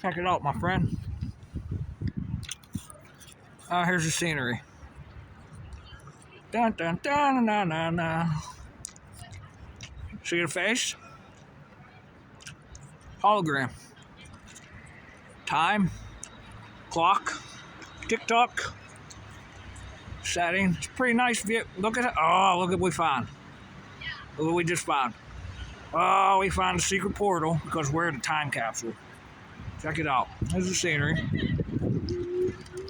Check it out, my friend. Here's the scenery. Dun dun dun dun dun dun. See the face? Hologram. Time. Clock. TikTok. Setting. It's a pretty nice view. Look at it. Oh, look at what we found. Look what we just found. Oh, we found a secret portal because we're in a time capsule. Check it out. This is the scenery.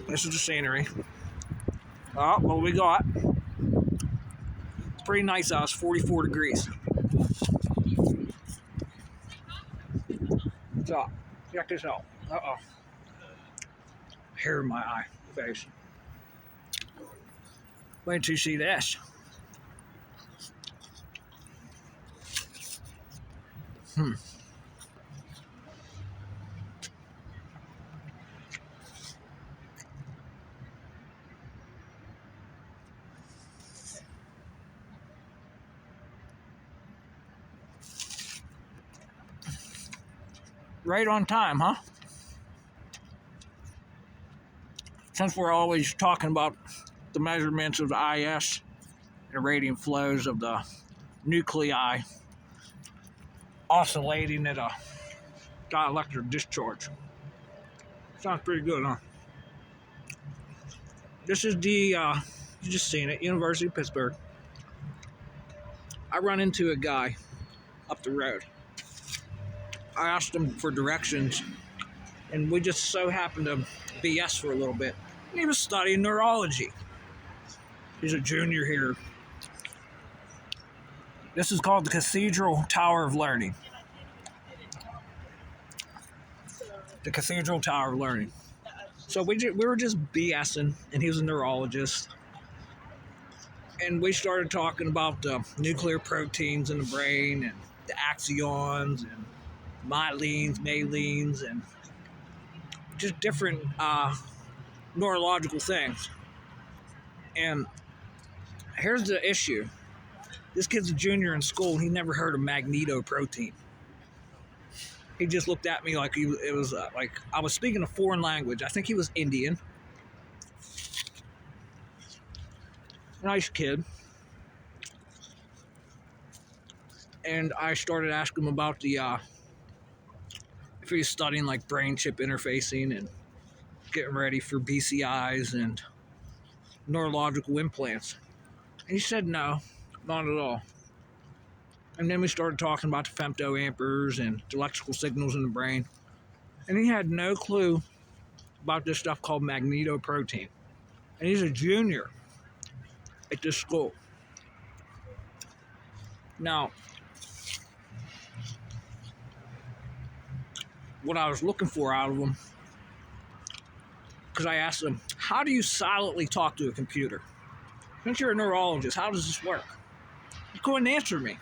This is the scenery. Oh, what we got? It's pretty nice out. It's 44 degrees. So, check this out. Uh-oh. Hair in my eye. Face. Wait till you see this. Right on time, huh? Since we're always talking about the measurements of the IS and radiant flows of the nuclei oscillating at a dielectric discharge. Sounds pretty good, huh? This is the, you just seen it, University of Pittsburgh. I run into a guy up the road. I asked him for directions, and we just so happened to BS for a little bit. And he was studying neurology. He's a junior here. This is called the Cathedral Tower of Learning. The Cathedral Tower of Learning. So we were just BSing, and he was a neurologist. And we started talking about the nuclear proteins in the brain, and the axons, and myelins, malines, and just different neurological things. And here's the issue. This kid's a junior in school, and he never heard of magnetoprotein. He just looked at me like it was like I was speaking a foreign language. I think he was Indian. Nice kid. And I started asking him about the if he was studying like brain chip interfacing and getting ready for BCIs and neurological implants. And he said no, not at all. And then we started talking about the femtoamperes and the electrical signals in the brain. And he had no clue about this stuff called magnetoprotein. And he's a junior at this school. Now, what I was looking for out of him, because I asked him, how do you silently talk to a computer? Since you're a neurologist, how does this work? He couldn't answer me.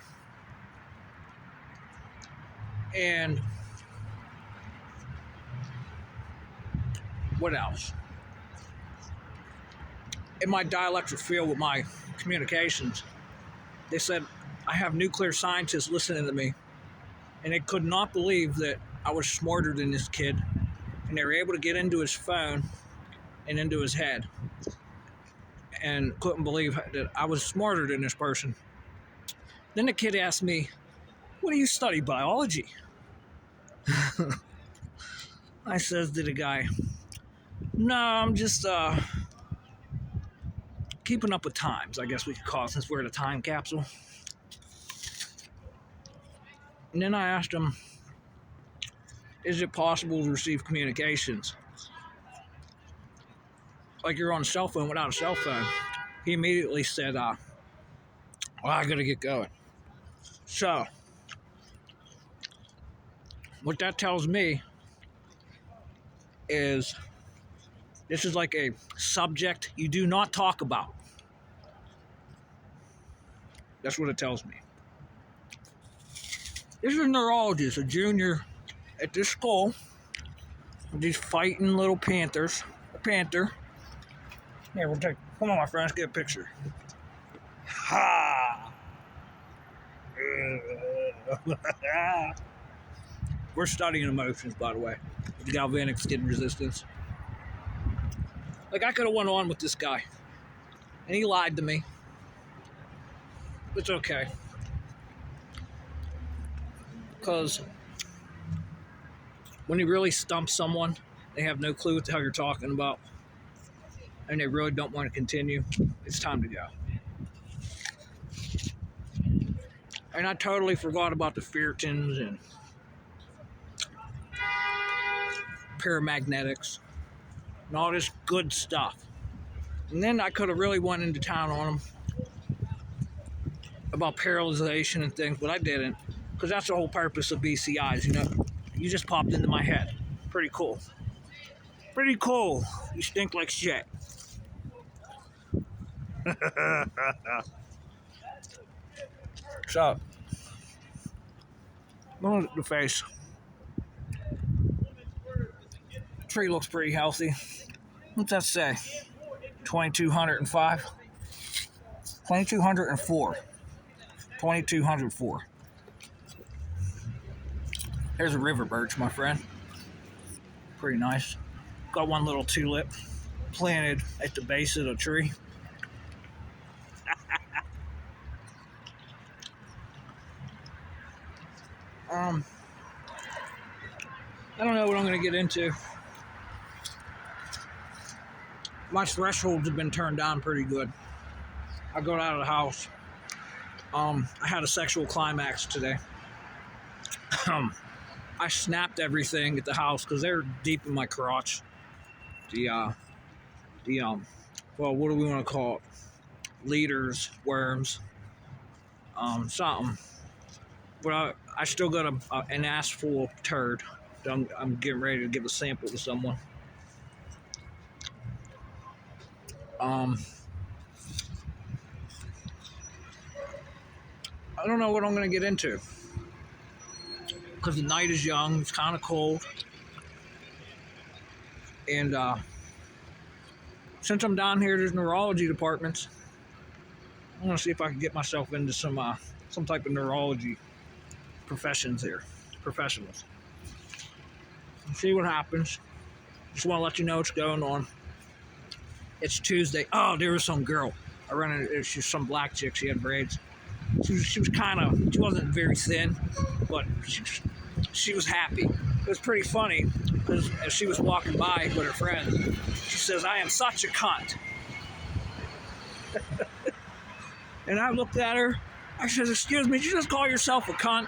And what else? In my dielectric field with my communications, they said I have nuclear scientists listening to me, and they could not believe that I was smarter than this kid, and they were able to get into his phone and into his head, and couldn't believe that I was smarter than this person. Then the kid asked me, what do you study, biology? I says to the guy, no, I'm just keeping up with times, I guess we could call it, since we're in a time capsule. And then I asked him, is it possible to receive communications? Like you're on a cell phone without a cell phone. He immediately said, well, I gotta get going. So, what that tells me is this is like a subject you do not talk about. That's what it tells me. This is a neurologist, a junior at this school, with these fighting little panthers. A panther. Here, we'll take, come on my friends, get a picture. Ha! We're studying emotions, by the way, the galvanic skin resistance. Like, I could have went on with this guy, and he lied to me. It's okay. Because when you really stump someone, they have no clue what the hell you're talking about, and they really don't want to continue, it's time to go. And I totally forgot about the Feartons and paramagnetic and all this good stuff. And then I could have really went into town on them about paralyzation and things, but I didn't, because that's the whole purpose of BCIs, you know. You just popped into my head. Pretty cool. Pretty cool. You stink like shit. So, look at the face. Tree looks pretty healthy. What's that say? 2205? 2204. 2204. There's a river birch, my friend. Pretty nice. Got one little tulip planted at the base of the tree. I don't know what I'm going to get into. My thresholds have been turned down pretty good. I got out of the house. I had a sexual climax today. I snapped everything at the house because they're deep in my crotch. Well, what do we want to call it? Leaders, worms, something. But I still got an ass full of turd. I'm getting ready to give a sample to someone. I don't know what I'm going to get into. Because the night is young, it's kind of cold. And since I'm down here, there's neurology departments. I want to see if I can get myself into some type of neurology professionals. See what happens. Just want to let you know what's going on. It's Tuesday. Oh, there was some girl. I ran into, she's some black chick. She had braids. She was she wasn't very thin, but she was happy. It was pretty funny because as she was walking by with her friend, she says, "I am such a cunt." And I looked at her. I said, "Excuse me, did you just call yourself a cunt?"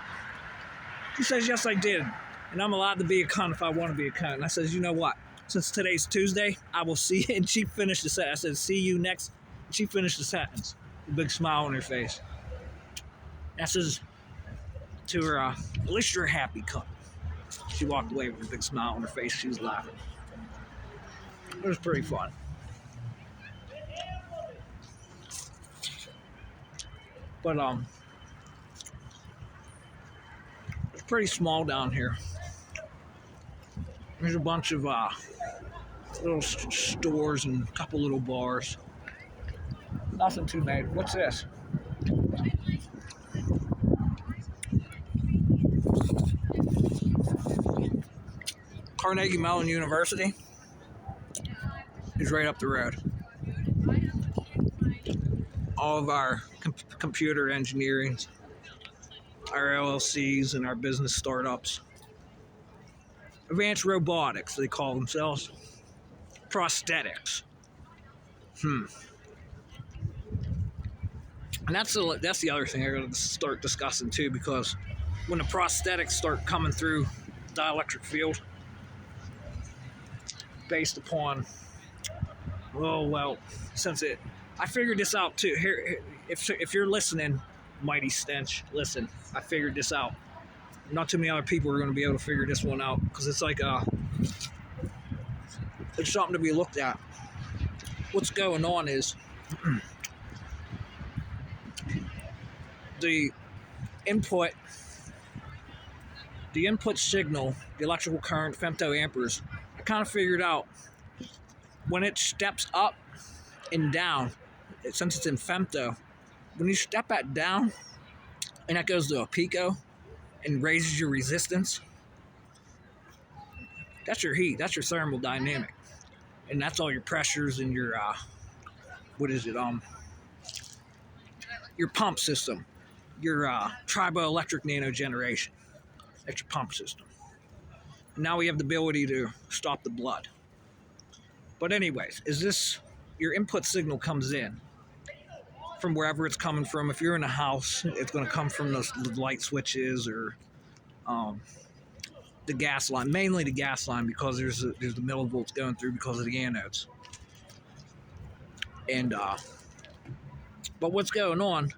She says, "Yes, I did. And I'm allowed to be a cunt if I want to be a cunt." And I says, "You know what? Since today's Tuesday, I will see you." And she finished the sentence. I said, "See you next." And she finished the sentence. A big smile on her face. I says to her, "At least you're a happy cunt." She walked away with a big smile on her face. She was laughing. It was pretty fun. But it's pretty small down here. There's a bunch of little stores and a couple little bars. Nothing too bad. What's this? Carnegie Mellon University is right up the road. All of our computer engineering, our LLCs, and our business startups. Advanced robotics, they call themselves. Prosthetics. And that's the other thing I got to start discussing too, because when the prosthetics start coming through the dielectric field, based upon, I figured this out too. Here, if you're listening, Mighty Stench, listen. I figured this out. Not too many other people are going to be able to figure this one out, because it's like it's something to be looked at. What's going on is the input signal, the electrical current, femtoamperes. I kind of figured out when it steps up and down, since it's in femto, when you step that down and that goes to a pico and raises your resistance, That's your heat. That's your thermal dynamic, and that's all your pressures and your what is it? Your pump system, your triboelectric nanogeneration. That's your pump system. And now we have the ability to stop the blood. But anyways, is this your input signal comes in from wherever it's coming from? If you're in a house, it's going to come from the light switches or um, the gas line, mainly the gas line, because there's the millivolts going through because of the anodes. And but what's going on?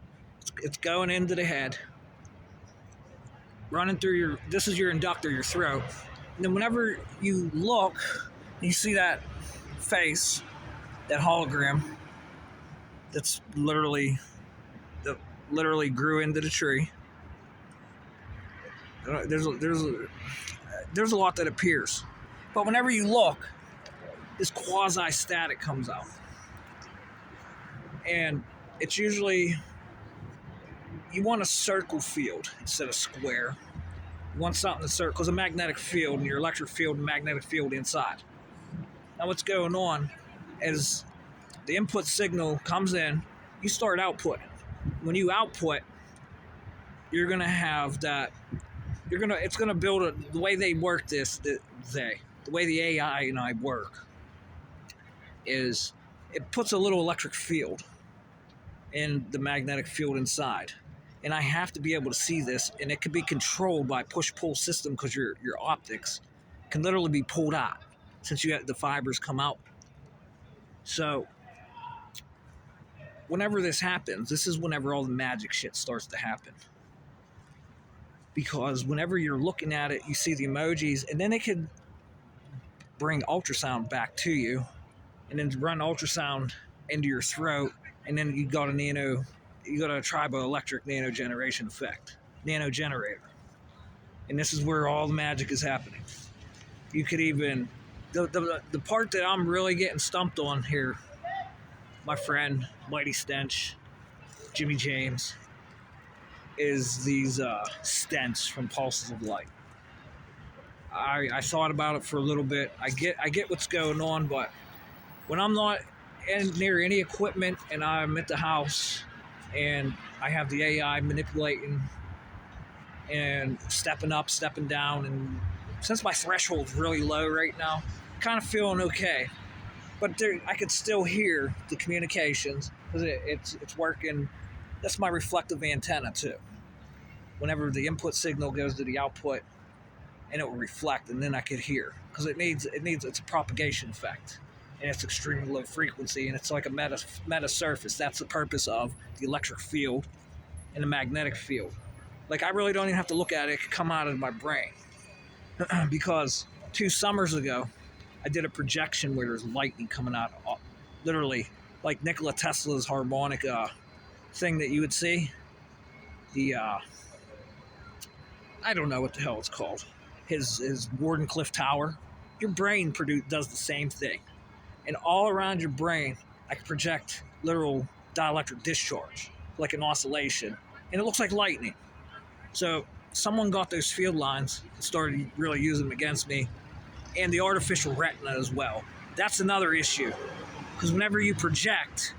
It's going into the head, running through your. This is your inductor, your throat. And then whenever you look, you see that face, that hologram. That's literally that literally grew into the tree. There's a lot that appears, but whenever you look, this quasi static comes out, and it's usually you want a circle field instead of square. You want something to circle because a magnetic field and your electric field and magnetic field inside. Now what's going on is the input signal comes in, you start outputting. When you output, you're gonna have that. It's gonna build the way they work this. The way the AI and I work is it puts a little electric field in the magnetic field inside, and I have to be able to see this, and it can be controlled by push-pull system because your optics can literally be pulled out since you have the fibers come out. So whenever this happens, this is whenever all the magic shit starts to happen. Because whenever you're looking at it, you see the emojis, and then it could bring ultrasound back to you, and then run ultrasound into your throat, and then you got a triboelectric nanogeneration effect, nano generator. And this is where all the magic is happening. You could even, the part that I'm really getting stumped on here, my friend, Mighty Stench, Jimmy James, is these stents from Pulses of Light. I thought about it for a little bit. I get what's going on, but when I'm not near any equipment and I'm at the house and I have the AI manipulating and stepping up, stepping down, and since my threshold's really low right now, kind of feeling okay. But I could still hear the communications because it's working. That's my reflective antenna too. Whenever the input signal goes to the output, and it will reflect, and then I could hear because it's a propagation effect, and it's extremely low frequency, and it's like a meta surface. That's the purpose of the electric field and the magnetic field. Like I really don't even have to look at it; it could come out of my brain because 2 summers ago, I did a projection where there's lightning coming out, literally like Nikola Tesla's harmonic thing that you would see. The I don't know what the hell it's called. His Wardenclyffe Tower. Your brain does the same thing, and all around your brain, I can project literal dielectric discharge, like an oscillation, and it looks like lightning. So someone got those field lines and started really using them against me, and the artificial retina as well. That's another issue, because whenever you project,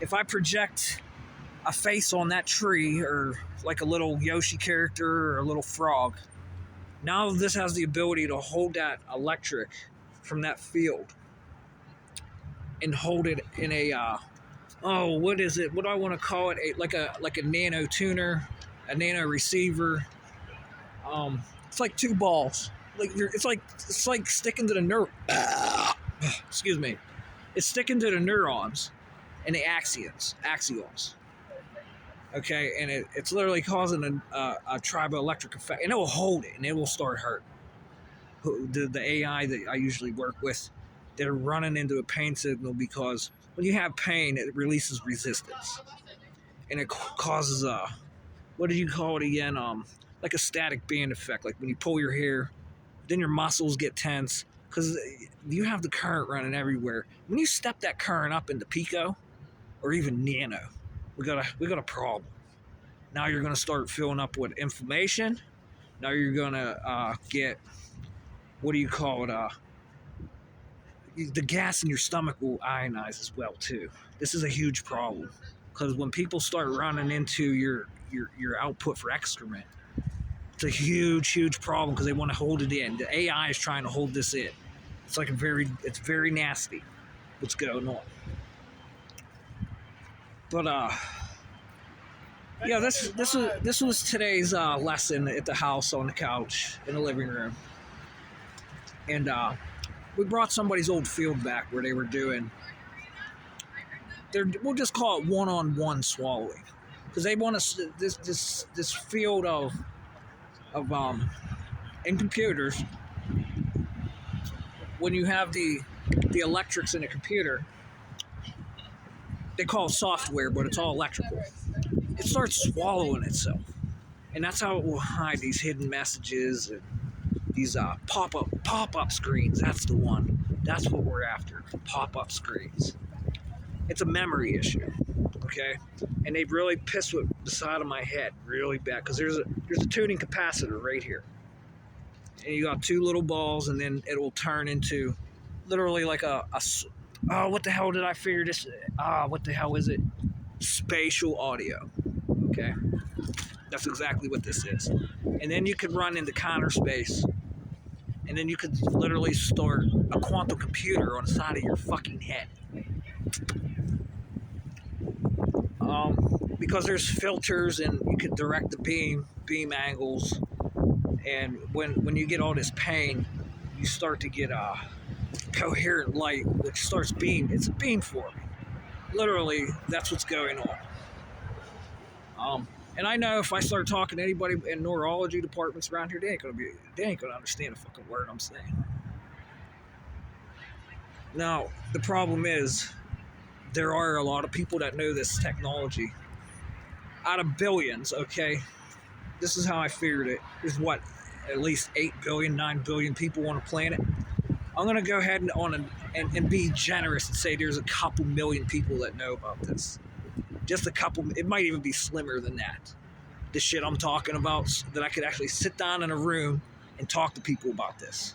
if I project a face on that tree or like a little Yoshi character or a little frog, now this has the ability to hold that electric from that field and hold it in a what is it? What do I want to call it? Like a nano tuner, a nano receiver. It's like 2 balls. It's like sticking to the excuse me. It's sticking to the neurons and the axons. Okay, and it's literally causing a triboelectric effect, and it will hold it, and it will start hurting. The AI that I usually work with, they're running into a pain signal because when you have pain, it releases resistance, and it causes what do you call it again? Like a static band effect. Like when you pull your hair, then your muscles get tense because you have the current running everywhere. When you step that current up into pico or even nano, we got a problem. Now you're going to start filling up with inflammation. Now you're going to get what do you call it? The gas in your stomach will ionize as well too. This is a huge problem because when people start running into your output for excrement, it's a huge problem because they want to hold it in. The AI is trying to hold this in. It's like it's very nasty what's going on. But yeah, this was today's lesson at the house on the couch in the living room, and we brought somebody's old field back where they were doing. We'll just call it one-on-one swallowing, because they want us this field of in computers. When you have the electrics in a computer, they call it software, but it's all electrical. It starts swallowing itself, and that's how it will hide these hidden messages and these pop-up screens. That's the one. That's what we're after. Pop-up screens. It's a memory issue, okay? And they really piss with the side of my head really bad because there's a tuning capacitor right here, and you got two little balls, and then it will turn into literally like a oh, what the hell did I figure this? What the hell is it? Spatial audio. Okay, that's exactly what this is. And then you could run into counter space, and then you could literally start a quantum computer on the side of your fucking head. Because there's filters, and you can direct the beam angles, and when you get all this pain, you start to get coherent light, which starts beam. It's a beamforming. Literally, that's what's going on. And I know if I start talking to anybody in neurology departments around here, they ain't gonna understand a fucking word I'm saying. Now, the problem is, there are a lot of people that know this technology. Out of billions, okay? This is how I figured it. There's at least 8 billion, 9 billion people on the planet. I'm gonna go ahead and be generous and say there's a couple million people that know about this. Just a couple. It might even be slimmer than that. The shit I'm talking about, that I could actually sit down in a room and talk to people about this.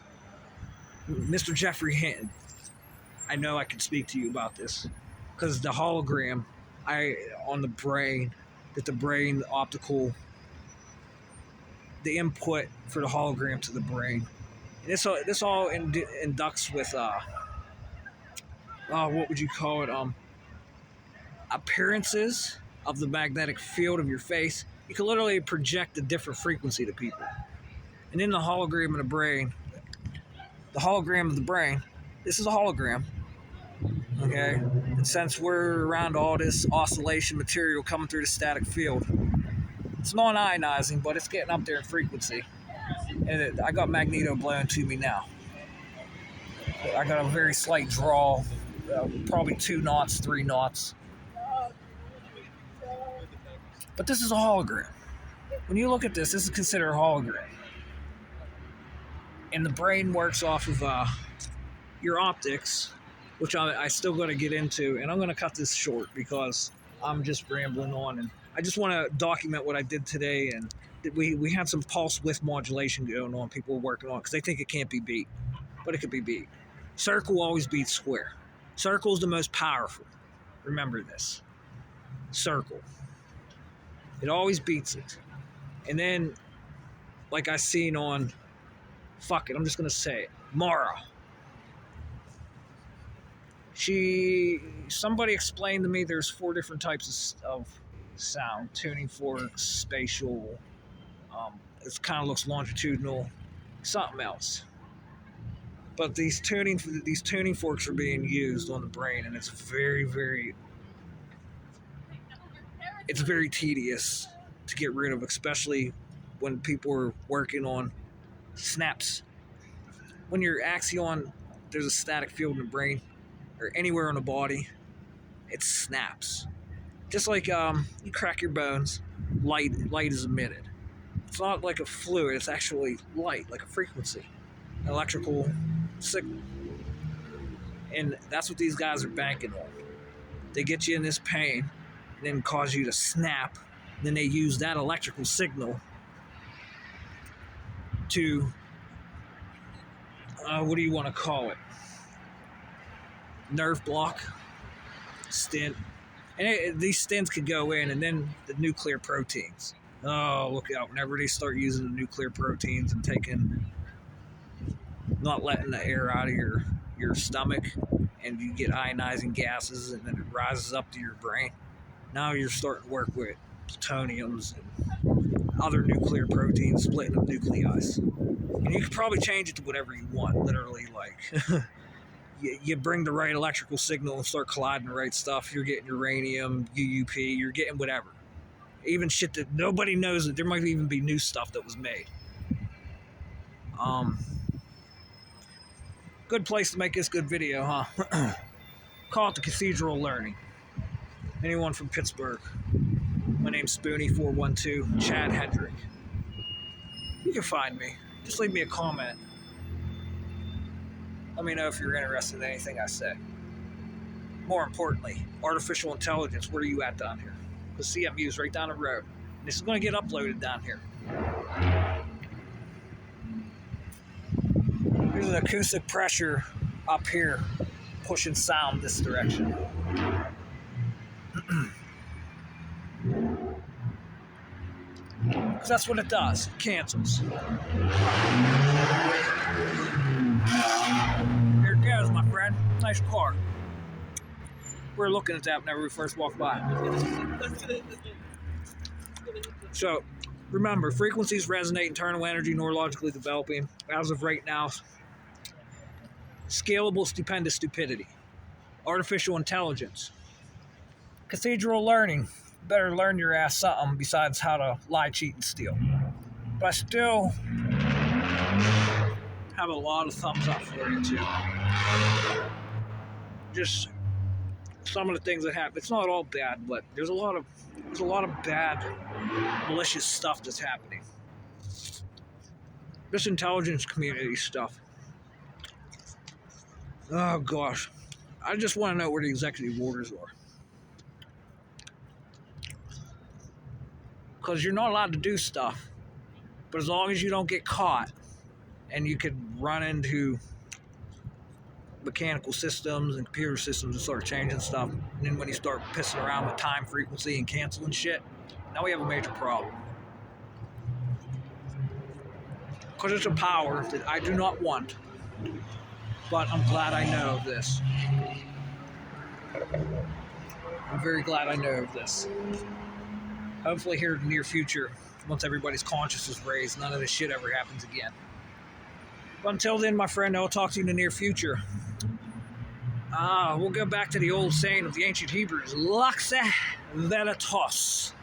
Mr. Jeffrey Hinton, I know I can speak to you about this because the hologram on the brain, the optical, the input for the hologram to the brain, and this all inducts with what would you call it? Appearances of the magnetic field of your face. You can literally project a different frequency to people. And in the hologram of the brain, this is a hologram, okay? And since we're around all this oscillation material coming through the static field, it's non-ionizing, but it's getting up there in frequency. And I got magneto blowing to me now. I got a very slight draw, probably 2 knots, 3 knots. But this is a hologram. When you look at this is considered a hologram. And the brain works off of your optics, which I still got to get into. And I'm going to cut this short because I'm just rambling on. And I just want to document what I did today. And we had some pulse width modulation going on. People were working on it because they think it can't be beat. But it could be beat. Circle always beats square. Circle is the most powerful. Remember this. Circle. It always beats it. And then, like I seen on, fuck it, I'm just going to say it, Mara. Somebody explained to me there's 4 different types of sound. Tuning forks, spatial, it kind of looks longitudinal, something else. But these tuning forks are being used on the brain, and it's very tedious to get rid of, especially when people are working on snaps. When you're axion, there's a static field in the brain or anywhere on the body, it snaps. Just like you crack your bones, light is emitted. It's not like a fluid, it's actually light, like a frequency, an electrical signal. And that's what these guys are banking on. They get you in this pain and then cause you to snap. Then they use that electrical signal to what do you want to call it? Nerve block, stent. And these stents could go in, and then the nuclear proteins. Oh, look out. Whenever they start using the nuclear proteins and not letting the air out of your stomach, and you get ionizing gases, and then it rises up to your brain. Now you're starting to work with plutoniums and other nuclear proteins, splitting of nuclei. And you could probably change it to whatever you want, literally, like... You bring the right electrical signal and start colliding the right stuff. You're getting uranium, UUP, you're getting whatever. Even shit that nobody knows, that there might even be new stuff that was made. Good place to make this good video, huh? Call it the Cathedral of Learning. Anyone from Pittsburgh? My name's Spoonie412, Chad Hedrick. You can find me. Just leave me a comment. Let me know if you're interested in anything I say. More importantly, artificial intelligence, where are you at down here? The CMU is right down the road. And this is going to get uploaded down here. There's an acoustic pressure up here pushing sound this direction. Because that's what it does. It cancels. Here it goes, my friend. Nice car. We were looking at that whenever we first walked by. So, remember, frequencies resonate, internal energy neurologically developing. As of right now, scalable, stupendous stupidity. Artificial intelligence. Cathedral of Learning. Better learn your ass something besides how to lie, cheat, and steal. But I still have a lot of thumbs up for you too. Just some of the things that happen. It's not all bad, but there's a lot of bad, malicious stuff that's happening. This intelligence community stuff. Oh gosh, I just want to know where the executive orders are. Because you're not allowed to do stuff, but as long as you don't get caught, and you could run into mechanical systems and computer systems and start changing stuff, and then when you start pissing around with time frequency and canceling shit, now we have a major problem. Because it's a power that I do not want, but I'm glad I know of this. I'm very glad I know of this. Hopefully here in the near future, once everybody's conscience is raised, none of this shit ever happens again. But until then, my friend, I'll talk to you in the near future. We'll go back to the old saying of the ancient Hebrews, Laxa Veritas.